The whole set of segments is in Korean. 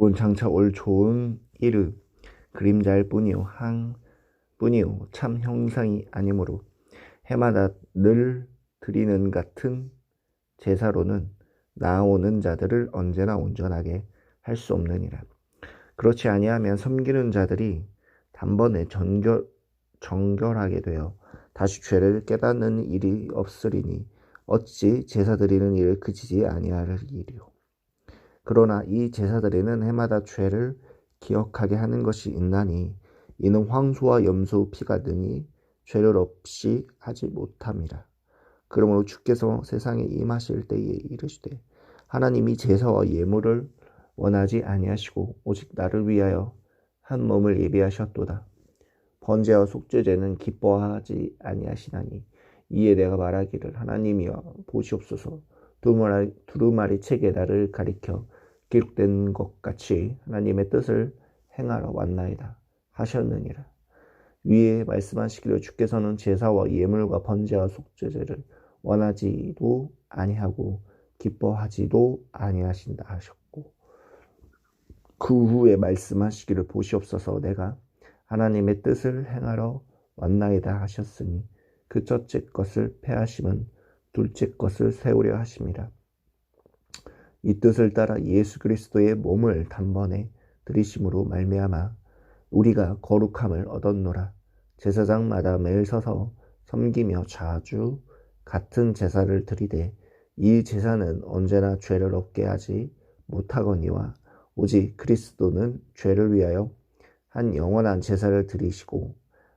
온 장차 올 좋은 이르 그림자일 뿐이요 뿐이요 참 형상이 아니므로 해마다 늘 드리는 같은 제사로는 나아오는 자들을 언제나 온전하게 할 수 없느니라. 그렇지 아니하면 섬기는 자들이 단번에 정결하게 되어 다시 죄를 깨닫는 일이 없으리니 어찌 제사 드리는 일을 그치지 아니하리요. 그러나 이 제사 드리는 해마다 죄를 기억하게 하는 것이 있나니 이는 황소와 염소 피가 능히 죄를 없이 하지 못함이라. 그러므로 주께서 세상에 임하실 때에 이르시되 하나님이 제사와 예물을 원하지 아니하시고 오직 나를 위하여 한 몸을 예비하셨도다. 번제와 속죄제는 기뻐하지 아니하시나니 이에 내가 말하기를 하나님이여 보시옵소서 두루마리 책에 나를 가리켜 기록된 것 같이 하나님의 뜻을 행하러 왔나이다 하셨느니라. 위에 말씀하시기를 주께서는 제사와 예물과 번제와 속죄제를 원하지도 아니하고 기뻐하지도 아니하신다 하셨고, 그 후에 말씀하시기를 보시옵소서 내가 하나님의 뜻을 행하러 왔나이다 하셨으니 그 첫째 것을 폐하심은 둘째 것을 세우려 하심이라. 이 뜻을 따라 예수 그리스도의 몸을 단번에 들이심으로 말미암아 우리가 거룩함을 얻었노라. 제사장마다 매일 서서 섬기며 자주 같은 제사를 드리되 이 제사는 언제나 죄를 없게 하지 못하거니와 오직 그리스도는 죄를 위하여 한 영원한 제사를 드리시고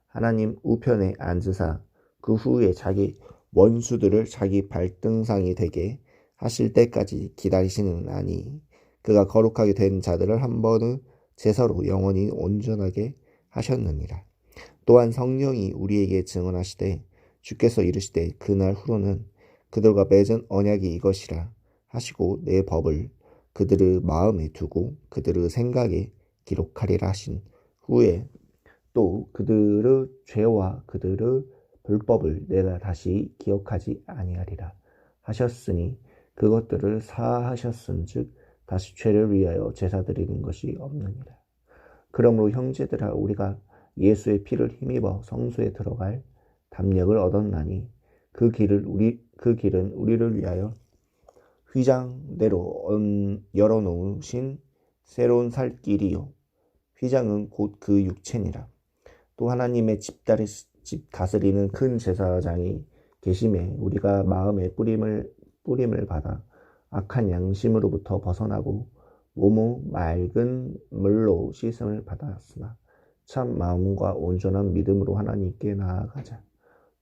하나님 우편에 앉으사 그 후에 자기 원수들을 자기 발등상이 되게 하실 때까지 기다리시느니 그가 거룩하게 된 자들을 한 번의 제사로 영원히 온전하게 하셨느니라. 또한 성령이 우리에게 증언하시되 주께서 이르시되 그날 후로는 그들과 맺은 언약이 이것이라 하시고 내 법을 그들의 마음에 두고 그들의 생각에 기록하리라 하신 후에 또 그들의 죄와 그들의 불법을 내가 다시 기억하지 아니하리라 하셨으니 그것들을 사하셨은즉 다시 죄를 위하여 제사 드리는 것이 없느니라. 그러므로 형제들아 우리가 예수의 피를 힘입어 성소에 들어갈 담력을 얻었나니 그 길은 우리를 위하여 휘장대로 열어놓으신 새로운 살 길이요 휘장은 곧 그 육체니라. 또 하나님의 집 다스리는 큰 제사장이 계심에 우리가 마음의 뿌림을 받아 악한 양심으로부터 벗어나고 몸의 맑은 물로 씻음을 받았으나 참 마음과 온전한 믿음으로 하나님께 나아가자.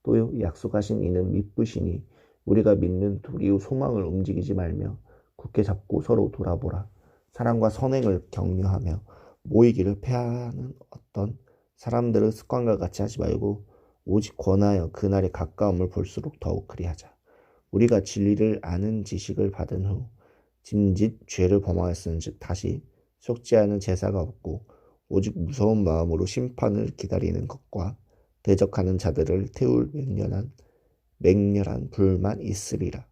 또 약속하신 이는 미쁘시니 우리가 믿는 우리의 소망을 움직이지 말며 굳게 잡고 서로 돌아보라. 사랑과 선행을 격려하며 모이기를 폐하는 어떤 사람들의 습관과 같이 하지 말고 오직 권하여 그날의 가까움을 볼수록 더욱 그리하자. 우리가 진리를 아는 지식을 받은 후 짐짓 죄를 범하였은즉 다시 속죄하는 제사가 없고 오직 무서운 마음으로 심판을 기다리는 것과 대적하는 자들을 태울 맹렬한 불만 있으리라.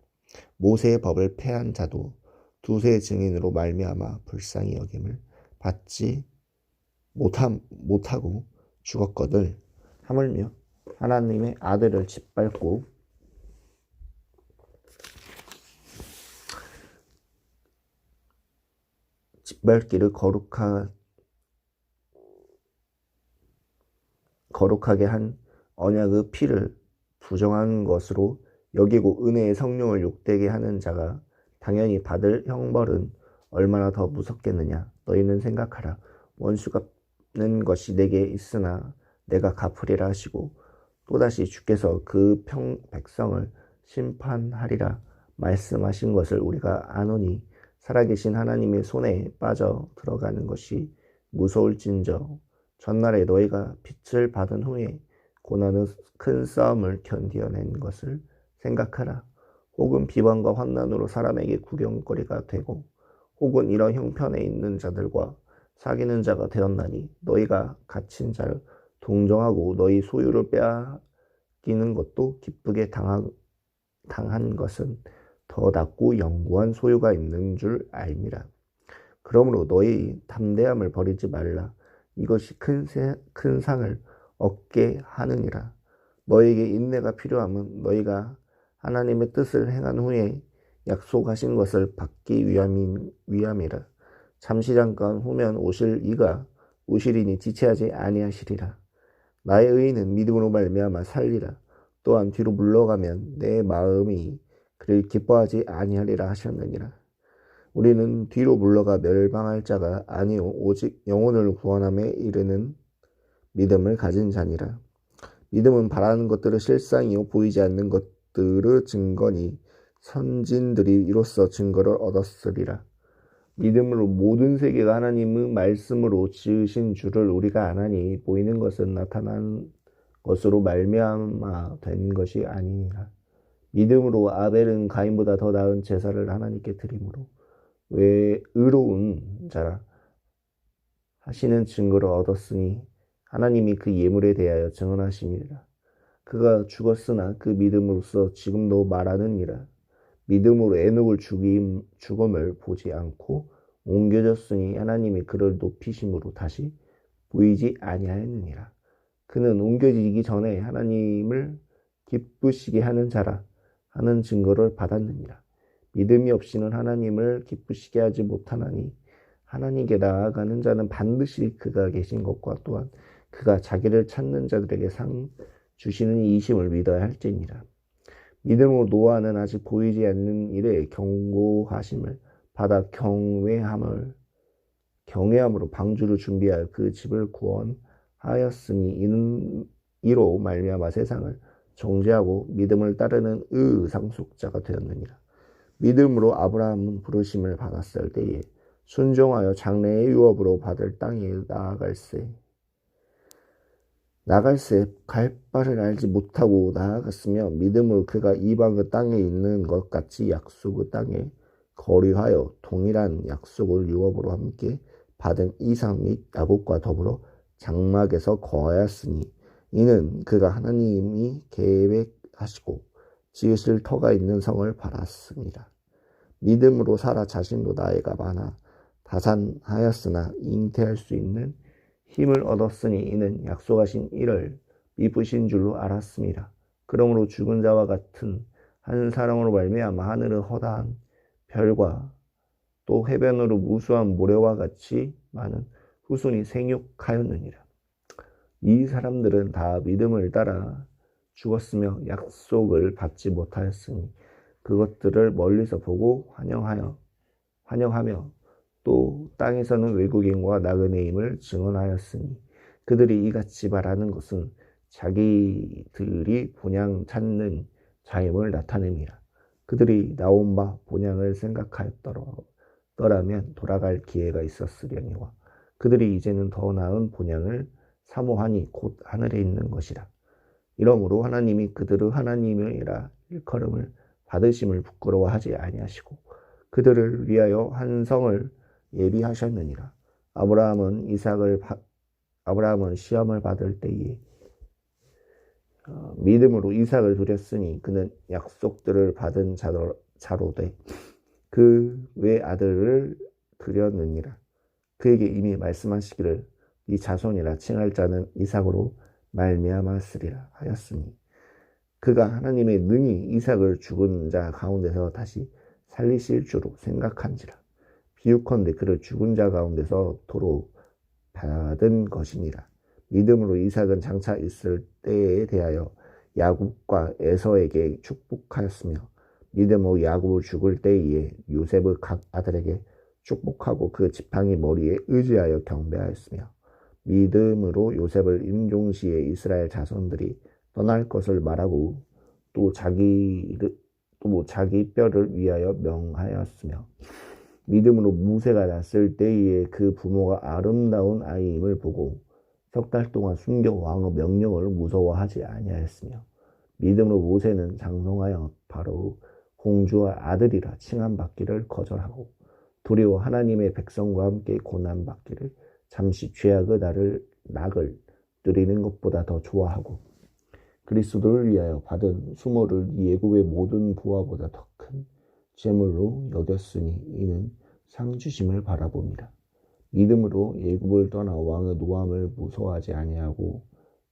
모세의 법을 폐한 자도 두세 증인으로 말미암아 불쌍히 여김을 받지 못하고 죽었거늘 하물며 하나님의 아들을 짓밟고 짓밟기를 거룩하게 한 언약의 피를 부정한 것으로 여기고 은혜의 성령을 욕되게 하는 자가 당연히 받을 형벌은 얼마나 더 무섭겠느냐. 너희는 생각하라. 원수 갚는 것이 내게 있으나 내가 갚으리라 하시고 또다시 주께서 그 백성을 심판하리라 말씀하신 것을 우리가 아노니 살아계신 하나님의 손에 빠져 들어가는 것이 무서울진저 전날에 너희가 빛을 받은 후에 고난의 큰 싸움을 견디어낸 것을 생각하라. 혹은 비방과 환난으로 사람에게 구경거리가 되고 혹은 이런 형편에 있는 자들과 사귀는 자가 되었나니 너희가 갇힌 자를 동정하고 너희 소유를 빼앗기는 것도 기쁘게 당한 것은 더 낫고 영구한 소유가 있는 줄 알미라. 그러므로 너희 담대함을 버리지 말라. 이것이 큰 상을 얻게 하느니라. 너에게 인내가 필요함은 너희가 하나님의 뜻을 행한 후에 약속하신 것을 받기 위함이라. 잠시 잠깐 후면 오실 이가 오시리니 지체하지 아니하시리라. 나의 의인은 믿음으로 말미암아 살리라. 또한 뒤로 물러가면 내 마음이 그를 기뻐하지 아니하리라 하셨느니라. 우리는 뒤로 물러가 멸망할 자가 아니요 오직 영혼을 구원함에 이르는 믿음을 가진 자니라. 믿음은 바라는 것들의 실상이요 보이지 않는 것들의 증거니 선진들이 이로써 증거를 얻었으리라. 믿음으로 모든 세계가 하나님의 말씀으로 지으신 줄을 우리가 아나니 보이는 것은 나타난 것으로 말미암아 된 것이 아니니라. 믿음으로 아벨은 가인보다 더 나은 제사를 하나님께 드림으로 왜 의로운 자라 하시는 증거를 얻었으니 하나님이 그 예물에 대하여 증언하심이라. 그가 죽었으나 그 믿음으로써 지금도 말하느니라. 믿음으로 에녹을 죽음을 보지 않고 옮겨졌으니 하나님이 그를 높이심으로 다시 보이지 아니하였느니라. 그는 옮겨지기 전에 하나님을 기쁘시게 하는 자라 하는 증거를 받았느니라. 믿음이 없이는 하나님을 기쁘시게 하지 못하나니 하나님께 나아가는 자는 반드시 그가 계신 것과 또한 그가 자기를 찾는 자들에게 상 주시는 이심을 믿어야 할지니라. 믿음으로 노아는 아직 보이지 않는 일에 경고하심을 받아 경외함으로 방주를 준비하여 그 집을 구원하였으니 이로 말미암아 세상을 정죄하고 믿음을 따르는 상속자가 되었느니라. 믿음으로 아브라함은 부르심을 받았을 때에 순종하여 장래의 유업으로 받을 땅에 나갈새 갈 바를 알지 못하고 나아갔으며 믿음으로 그가 이방의 땅에 있는 것 같이 약속의 땅에 거류하여 동일한 약속을 유업으로 함께 받은 이삭 및 야곱과 더불어 장막에서 거하였으니 이는 그가 하나님이 계획하시고 지으실 터가 있는 성을 바랐습니다. 믿음으로 사라 자신도 나이가 많아 다산하였으나 잉태할 수 있는 힘을 얻었으니 이는 약속하신 이를 미쁘신 줄로 알았습니다. 그러므로 죽은 자와 같은 한 사람으로 말미암아 하늘의 허다한 별과 또 해변으로 무수한 모래와 같이 많은 후손이 생육하였느니라. 이 사람들은 다 믿음을 따라 죽었으며 약속을 받지 못하였으니 그것들을 멀리서 보고 환영하며 또 땅에서는 외국인과 나그네임을 증언하였으니 그들이 이같이 말하는 것은 자기들이 본향 찾는 자임을 나타냅니다. 그들이 나온 바 본향을 생각하였더라면 돌아갈 기회가 있었으려니와 그들이 이제는 더 나은 본향을 사모하니 곧 하늘에 있는 것이라. 이러므로 하나님이 그들의 하나님이라 일컬음을 받으심을 부끄러워하지 아니하시고 그들을 위하여 한 성을 예비하셨느니라. 아브라함은 시험을 받을 때에 믿음으로 이삭을 드렸으니 그는 약속들을 받은 자로되 그 외 아들을 드렸느니라. 그에게 이미 말씀하시기를 네 자손이라 칭할 자는 이삭으로 말미암았으리라 하였으니 그가 하나님의 능히 이삭을 죽은 자 가운데서 다시 살리실 줄로 생각한지라. 비유컨대 그를 죽은 자 가운데서 도로 받은 것이니라. 믿음으로 이삭은 장차 있을 때에 대하여 야곱과 에서에게 축복하였으며 믿음으로 야곱을 죽을 때에 요셉의 각 아들에게 축복하고 그 지팡이 머리에 의지하여 경배하였으며 믿음으로 요셉을 임종시에 이스라엘 자손들이 떠날 것을 말하고 또 자기 뼈를 위하여 명하였으며 믿음으로 무새가 났을 때에 그 부모가 아름다운 아이임을 보고 석 달 동안 숨겨 왕의 명령을 무서워하지 아니하였으며 믿음으로 모세는 장성하여 바로 공주와 아들이라 칭함받기를 거절하고 두려워 하나님의 백성과 함께 고난받기를 잠시 죄악의 낙을 누리는 것보다 더 좋아하고 그리스도를 위하여 받은 수모를 예고의 모든 부하보다 더 큰 재물로 여겼으니 이는 상 주심을 바라봅니다. 믿음으로 애굽을 떠나 왕의 노함을 무서워하지 아니하고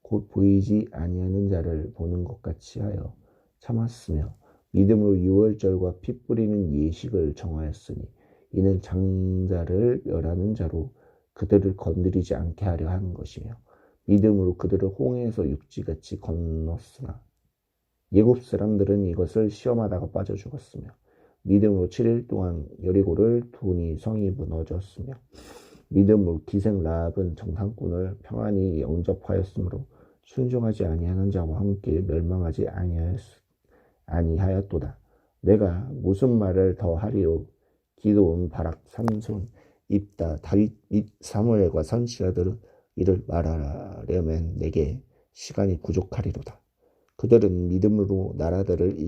곧 보이지 아니하는 자를 보는 것 같이 하여 참았으며 믿음으로 유월절과 피 뿌리는 예식을 정하였으니 이는 장자를 멸하는 자로 그들을 건드리지 않게 하려 하는 것이며 믿음으로 그들을 홍해에서 육지같이 건넜으나 예굽 사람들은 이것을 시험하다가 빠져 죽었으며 믿음으로 7일 동안 여리고를 도니 성이 무너졌으며 믿음으로 기생 라합은 정탐꾼을 평안히 영접하였으므로 순종하지 아니하는 자와 함께 멸망하지 아니하였도다. 내가 무슨 말을 더 하리요? 기드온, 바락, 삼손, 입다, 다윗 및 사무엘과 선지자들은 이를 말하려면 내게 시간이 부족하리로다. 그들은 믿음으로 나라들을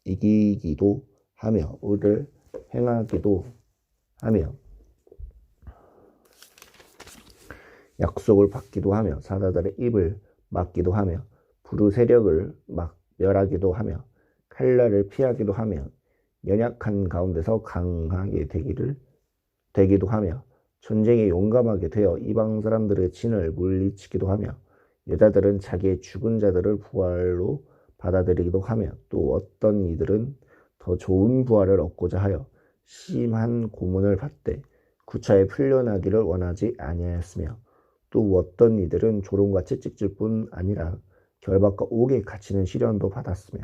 이기기도 하며 의를 행하기도 하며 약속을 받기도 하며 사자들의 입을 막기도 하며 부르 세력을 멸하기도 하며 칼날을 피하기도 하며 연약한 가운데서 강하게 되기도 하며 전쟁에 용감하게 되어 이방 사람들의 진을 물리치기도 하며 여자들은 자기의 죽은 자들을 부활로 받아들이기도 하며 또 어떤 이들은 더 좋은 부활을 얻고자 하여 심한 고문을 받되 구차에 풀려나기를 원하지 아니하였으며 또 어떤 이들은 조롱과 채찍질 뿐 아니라 결박과 옥에 갇히는 시련도 받았으며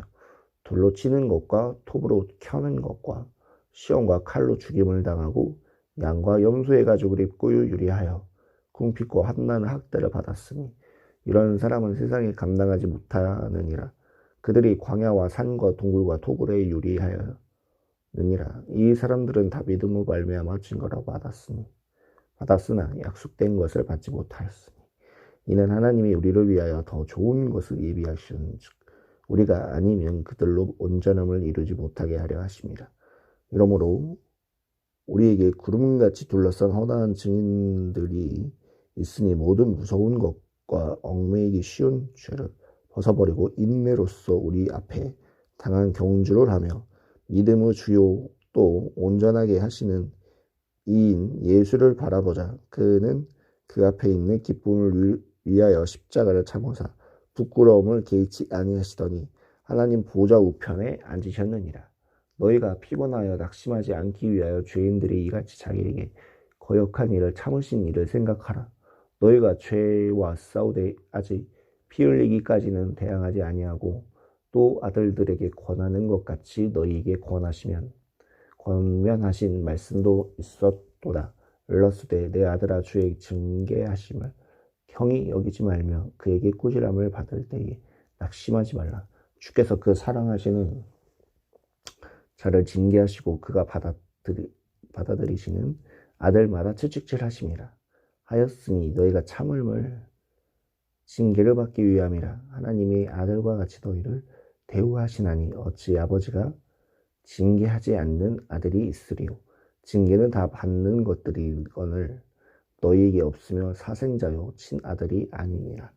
돌로 치는 것과 톱으로 켜는 것과 시험과 칼로 죽임을 당하고 양과 염소의 가죽을 입고 유리하여 궁핍과 험난 학대를 받았으니 이런 사람은 세상에 감당하지 못하느니라. 그들이 광야와 산과 동굴과 토굴에 유리하였느니라. 이 사람들은 다 믿음으로 말미암아 증거라고 받았으나 약속된 것을 받지 못하였으니 이는 하나님이 우리를 위하여 더 좋은 것을 예비하시는즉 우리가 아니면 그들로 온전함을 이루지 못하게 하려 하심이라. 이러므로 우리에게 구름같이 둘러싼 허다한 증인들이 있으니 모든 무서운 것과 얽매이기 쉬운 죄를 벗어버리고 인내로써 우리 앞에 당한 경주를 하며 믿음의 주요 또 온전하게 하시는 이인 예수를 바라보자. 그는 그 앞에 있는 기쁨을 위하여 십자가를 참으사 부끄러움을 개의치 아니하시더니 하나님 보좌 우편에 앉으셨느니라. 너희가 피곤하여 낙심하지 않기 위하여 죄인들이 이같이 자기에게 거역한 일을 참으신 일을 생각하라. 너희가 죄와 싸우되 아직 피 흘리기까지는 대항하지 아니하고 또 아들들에게 권하는 것 같이 너희에게 권면하신 말씀도 있었도다. 일러스되 내 아들아 주의 징계하심을 형이 여기지 말며 그에게 꾸지람을 받을 때에 낙심하지 말라. 주께서 그 사랑하시는 자를 징계하시고 그가 받아들이시는 아들마다 채찍질하심이라 하였으니 너희가 참음을 징계를 받기 위함이라. 하나님의 아들과 같이 너희를 대우하시나니 어찌 아버지가 징계하지 않는 아들이 있으리요. 징계는 다 받는 것들이거늘 너희에게 없으며 사생자요 친아들이 아니니라.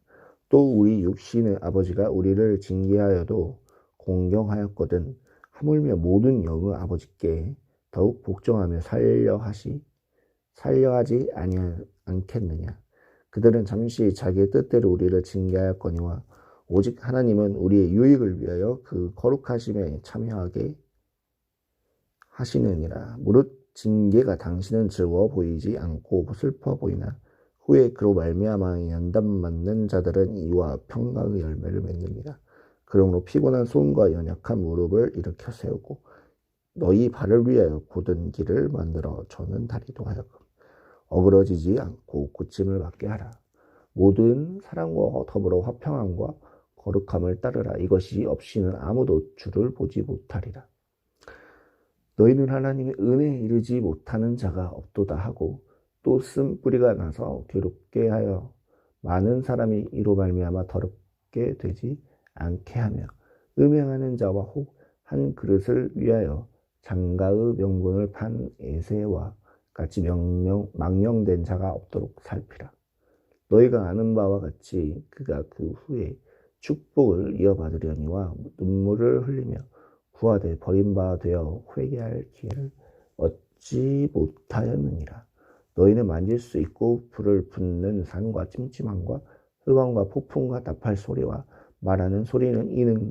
또 우리 육신의 아버지가 우리를 징계하여도 공경하였거든 하물며 모든 영의 아버지께 더욱 복종하며 살려하지 않겠느냐. 그들은 잠시 자기의 뜻대로 우리를 징계하였거니와 오직 하나님은 우리의 유익을 위하여 그 거룩하심에 참여하게 하시느니라. 무릇 징계가 당신은 즐거워 보이지 않고 슬퍼 보이나 후에 그로 말미암아 연단 맞는 자들은 이와 평강의 열매를 맺느니라. 그러므로 피곤한 손과 연약한 무릎을 일으켜 세우고 너희 발을 위하여 곧은 길을 만들어 저는 다리도 하여금 어그러지지 않고 고침을 받게 하라. 모든 사랑과 더불어 화평함과 거룩함을 따르라. 이것이 없이는 아무도 주를 보지 못하리라. 너희는 하나님의 은혜에 이르지 못하는 자가 없도다 하고 또 쓴뿌리가 나서 괴롭게 하여 많은 사람이 이로 말미암아 더럽게 되지 않게 하며 음행하는 자와 혹 한 그릇을 위하여 장가의 명분을 판 에세와 같이 망령된 자가 없도록 살피라. 너희가 아는 바와 같이 그가 그 후에 축복을 이어받으려니와 눈물을 흘리며 부하되 버림바 되어 회개할 기회를 얻지 못하였느니라. 너희는 만질 수 있고 불을 붙는 산과 찜찜함과 흑암과 폭풍과 나팔 소리와 말하는 소리는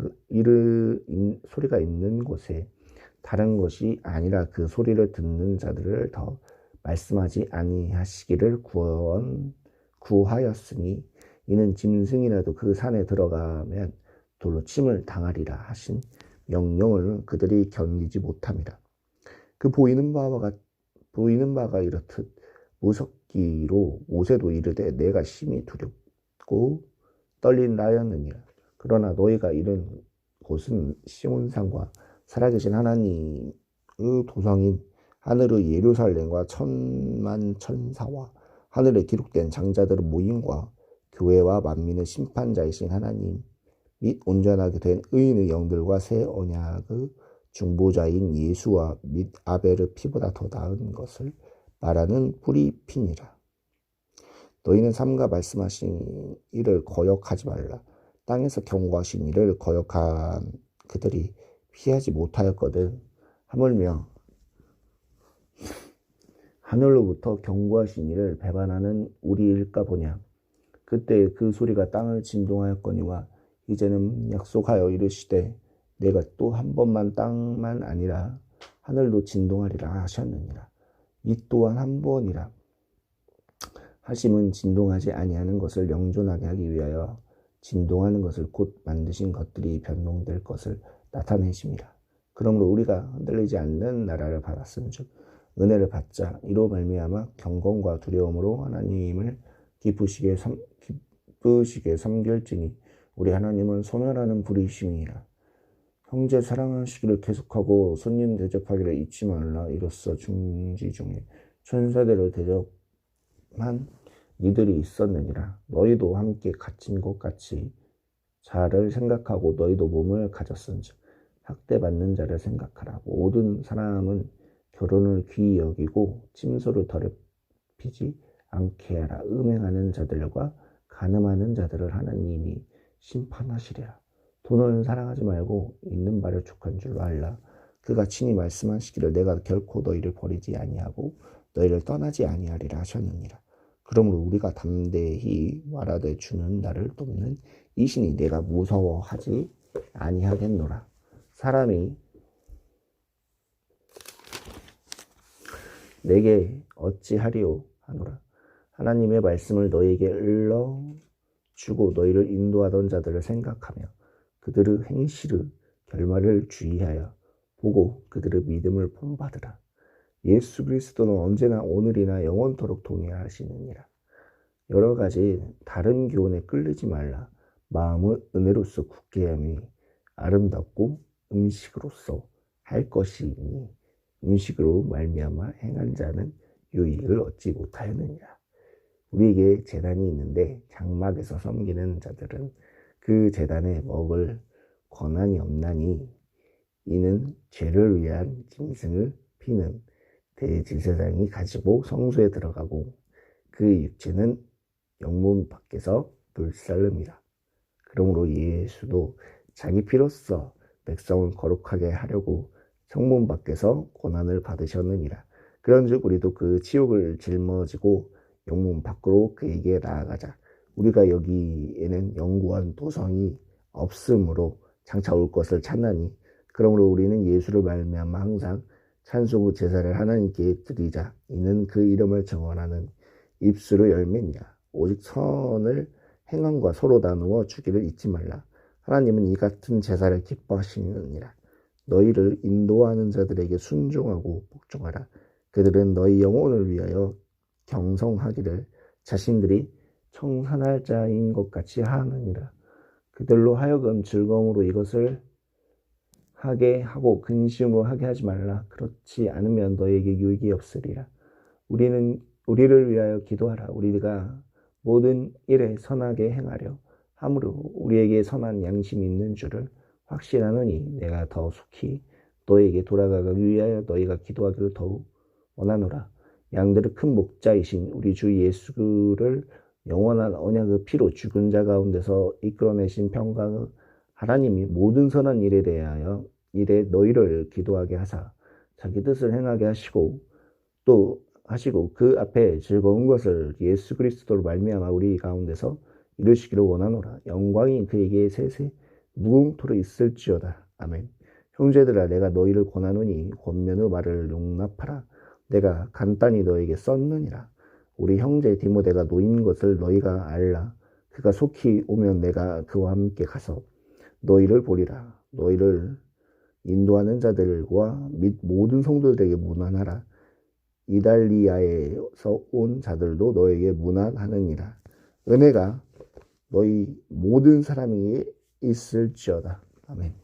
소리가 있는 곳에 다른 것이 아니라 그 소리를 듣는 자들을 더 말씀하지 아니하시기를 구하였으니 이는 짐승이라도 그 산에 들어가면 돌로 침을 당하리라 하신 명령을 그들이 견디지 못함이라. 그 보이는 바가 이렇듯 무섭기로 모세도 이르되 내가 심히 두렵고 떨린다였느니라. 그러나 너희가 이른 곳은 시온산과 살아계신 하나님의 도성인 하늘의 예루살렘과 천만 천사와 하늘에 기록된 장자들의 모임과 교회와 만민의 심판자이신 하나님 및 온전하게 된 의인의 영들과 새 언약의 중보자인 예수와 및 아벨의 피보다 더 나은 것을 말하는 뿌리 피니라. 너희는 삼가 말씀하신 이를 거역하지 말라. 땅에서 경고하신 이를 거역한 그들이 피하지 못하였거든. 하물며 하늘로부터 경고하신 이를 배반하는 우리일까 보냐. 그때 그 소리가 땅을 진동하였거니와 이제는 약속하여 이르시되 내가 또 한 번만 땅만 아니라 하늘도 진동하리라 하셨느니라. 이 또한 한 번이라 하심은 진동하지 아니하는 것을 영존하게 하기 위하여 진동하는 것을 곧 만드신 것들이 변동될 것을 나타내심이라. 그러므로 우리가 흔들리지 않는 나라를 받았은즉 은혜를 받자. 이로 말미암아 경건과 두려움으로 하나님을 기쁘시게 섬길지니 우리 하나님은 소멸하는 불이심이라. 형제 사랑하시기를 계속하고 손님 대접하기를 잊지 말라. 이로써 중지 중에 천사들을 대접한 이들이 있었느니라. 너희도 함께 갇힌 것 같이 자를 생각하고 너희도 몸을 가졌은즉 학대받는 자를 생각하라. 모든 사람은 결혼을 귀히 여기고 침소를 더럽히지 않게 하라. 음행하는 자들과 간음하는 자들을 하나님이 심판하시리라. 돈을 사랑하지 말고 있는 바를 족한 줄로 알라. 그가 친히 말씀하시기를 내가 결코 너희를 버리지 아니하고 너희를 떠나지 아니하리라 하셨느니라. 그러므로 우리가 담대히 말하되 주는 나를 돕는 이 신이 내가 무서워하지 아니하겠노라. 사람이 내게 어찌하리요 하노라. 하나님의 말씀을 너희에게 일러주고 너희를 인도하던 자들을 생각하며 그들의 행실의 결말을 주의하여 보고 그들의 믿음을 본받으라. 예수 그리스도는 언제나 오늘이나 영원토록 동일하시느니라. 여러 가지 다른 교훈에 끌리지 말라. 마음은 은혜로서 굳게 함이 아름답고 음식으로서 할 것이니 음식으로 말미암아 행한 자는 유익을 얻지 못하였느니라. 우리에게 제단이 있는데 장막에서 섬기는 자들은 그 제단에 먹을 권한이 없나니 이는 죄를 위한 짐승의 피는 대제사장이 가지고 성소에 들어가고 그 육체는 영문 밖에서 불살름이라. 그러므로 예수도 자기 피로써 백성을 거룩하게 하려고 성문 밖에서 고난을 받으셨느니라. 그런즉 우리도 그 치욕을 짊어지고 영문 밖으로 그에게 나아가자. 우리가 여기에는 영구한 도성이 없으므로 장차 올 것을 찾나니 그러므로 우리는 예수를 말미암아 항상 찬송의 제사를 하나님께 드리자. 이는 그 이름을 증언하는 입술의 열매니라. 오직 선을 행함과 서로 나누어 주기를 잊지 말라. 하나님은 이 같은 제사를 기뻐하시느니라. 너희를 인도하는 자들에게 순종하고 복종하라. 그들은 너희 영혼을 위하여 경성하기를 자신들이 청산할 자인 것 같이 하느니라. 그들로 하여금 즐거움으로 이것을 하게 하고 근심으로 하게 하지 말라. 그렇지 않으면 너에게 유익이 없으리라. 우리를 위하여 기도하라. 우리가 모든 일에 선하게 행하려 함으로 우리에게 선한 양심이 있는 줄을 확신하노니 내가 더 속히 너에게 돌아가기 위하여 너희가 기도하기를 더욱 원하노라. 양들의 큰 목자이신 우리 주 예수를 영원한 언약의 피로 죽은 자 가운데서 이끌어내신 평강의 하나님이 모든 선한 일에 대하여 너희를 기도하게 하사 자기 뜻을 행하게 하시고 또 하시고 그 앞에 즐거운 것을 예수 그리스도로 말미암아 우리 가운데서 이루시기를 원하노라. 영광이 그에게 세세 무궁토록 있을지어다. 아멘. 형제들아 내가 너희를 권하노니 권면의 말을 용납하라. 내가 간단히 너에게 썼느니라. 우리 형제 디모데가 노인 것을 너희가 알라. 그가 속히 오면 내가 그와 함께 가서 너희를 보리라. 너희를 인도하는 자들과 및 모든 성도들에게 문안하라. 이달리아에서 온 자들도 너에게 문안하느니라. 은혜가 너희 모든 사람에게 있을지어다. 아멘.